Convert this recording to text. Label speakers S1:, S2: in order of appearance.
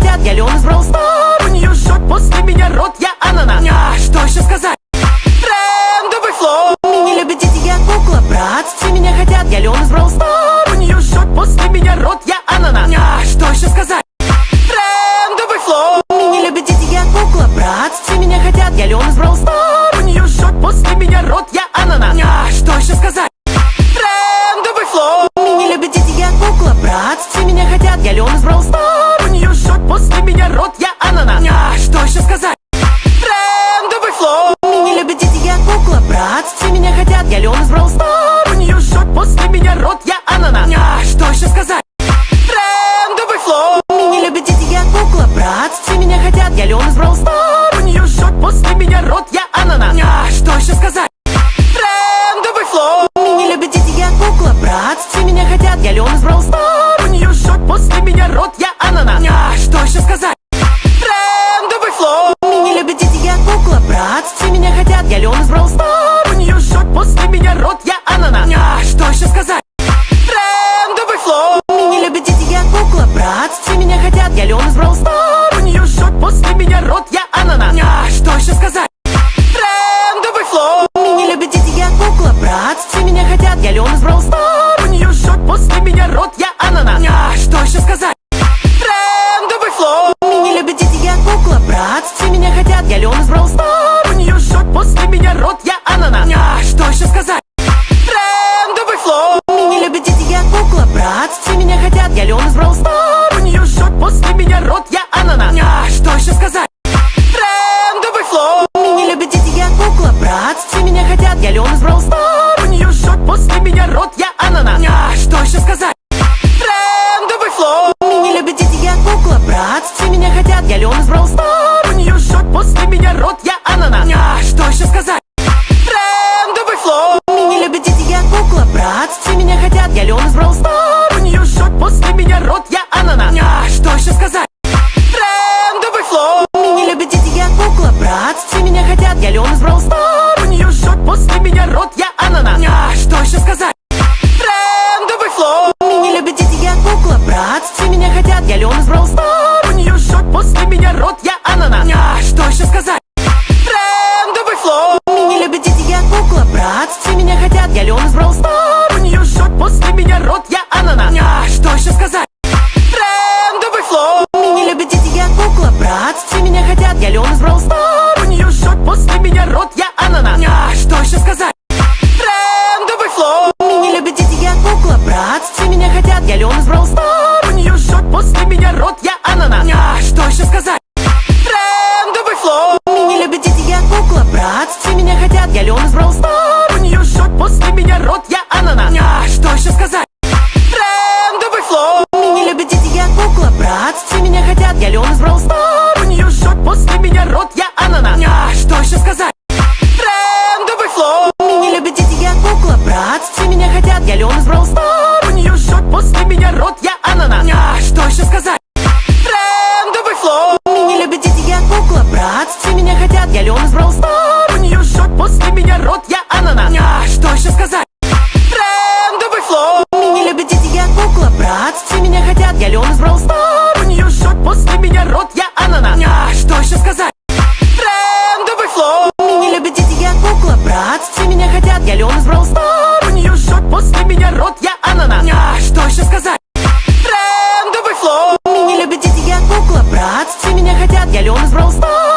S1: хотят, я Леон из Brawl Stars. У нее жжет после меня рот, я ананас. Что еще сказать? Трендовый флоу. Меня любят дети, я кукла, брат. Все меня хотят, я Леон из Brawl Stars. У нее жжет после меня рот, я ананас. Что еще сказать? Трендовый флоу. Меня любят дети, я кукла, брат. Все меня хотят, я Леон из Brawl Stars. У нее жжет после меня рот, я ананас. Что еще сказать? Трендовый флоу. Меня любят дети, я кукла, брат. Все меня хотят, я Леон из Brawl Stars. У нее жжет после меня рот, я ананас. Что еще сказать? Трендовый флоу. Меня любят дети, я кукла, брат. Все меня хотят, я Леон из Brawl Stars. У нее жжет после меня рот, я ананас. Что еще сказать? Трендовый флоу. Меня любят дети, я кукла, брат. Все меня хотят, я Леон из Brawl Stars. У нее жжет после меня рот, я ананас. Что еще сказать? Трендовый флоу. Меня любят дети, я кукла, брат. Все меня хотят, я Леон из Brawl Stars. У нее жжет после меня рот, я ананас. Что еще сказать? Трендовый флоу. Меня любят дети, я кукла, брат. Все меня хотят, я Леон из Brawl Stars. У нее жжет после меня рот, я ананас. Что еще сказать? Трендовый флоу. Меня любят дети, я кукла, брат. Все меня хотят, я Леон из Brawl Stars. У нее жжет после меня рот, я ананас. Что еще сказать? Трендовый флоу. Меня любят дети, я кукла, брат. Все меня хотят, я Леон из Brawl Stars. У нее жжет после меня рот, я ананас. Что еще сказать? Трендовый флоу. Меня любят дети, я кукла, брат. Все меня хотят, я Леон из Brawl Stars. У нее жжет после меня рот, я ананас. Что еще сказать? Трендовый флоу. Меня любят дети, я кукла, брат. Все меня хотят, я Леон из Brawl Stars. У нее жжет после меня рот, я ананас. Что еще сказать? Трендовый флоу. Меня любят дети, я кукла, брат. Все меня хотят, я Леон из Brawl Stars. У нее жжет после меня рот, я ананас. Что еще сказать? Трендовый флоу. Меня любят дети, я кукла, брат. Все меня хотят, я Леон из Brawl Stars. У нее жжет после меня рот, я ананас. Что еще сказать? Трендовый флоу. Меня любят дети, я кукла, брат. Все меня хотят, я Леон из Brawl Stars. У нее жжет после меня рот, я ананас. Что еще сказать? Трендовый флоу. Меня любят дети, я кукла, брат. Все меня хотят, я Леон из Brawl Stars. У нее жжет после меня рот, я ананас. Что еще сказать? Трендовый флоу. Меня любят дети, я кукла, брат. Все меня хотят, я Леон из Brawl Stars. У нее жжет после меня рот, я ананас. Что еще сказать? Трендовый флоу. Меня любят дети, я кукла, брат. Все меня хотят, я Леон из Brawl Stars. У нее жжет после меня рот, я ананас. Что еще сказать? Трендовый флоу. Меня любят дети, я кукла, брат. Все меня хотят, я Леон из Brawl Stars. У нее жжет после меня рот, я ананас. Что еще сказать? Трендовый флоу. Меня любят дети, я кукла, брат. Все меня хотят, я Леон из Brawl Stars. У нее жжет после меня рот, я ананас. Что еще сказать? Трендовый флоу. Меня любят дети, я кукла, брат. Все меня хотят, я Леон из Brawl Stars. У нее жжет после меня рот, я ананас. Что еще сказать? Трендовый флоу. Меня любят дети, я кукла, брат. Все меня хотят, я Леон из Brawl Stars. У нее жжет после меня рот, я ананас. Что еще сказать? Трендовый флоу. Меня любят дети, я кукла, брат. Все меня хотят, я Леон из Brawl Stars. У нее жжет после меня рот, я ананас. Что еще сказать? Трендовый флоу. Меня любят дети, я кукла, брат. Все меня хотят, я Леон из Brawl Stars. У нее жжет после меня рот, я ананас. Что еще сказать? Трендовый флоу. Меня любят дети, я кукла, брат. Все меня хотят, я Леон из Brawl Stars. У нее жжет после меня рот, я ананас. Что еще сказать? Трендовый флоу. Меня любят дети, я кукла, брат. Все меня хотят, я Леон из Brawl Stars. У нее жжет после меня рот, я ананас. Что еще сказать? Трендовый флоу. Меня любят дети, я кукла, брат. Все меня хотят, я Леон из Brawl Stars.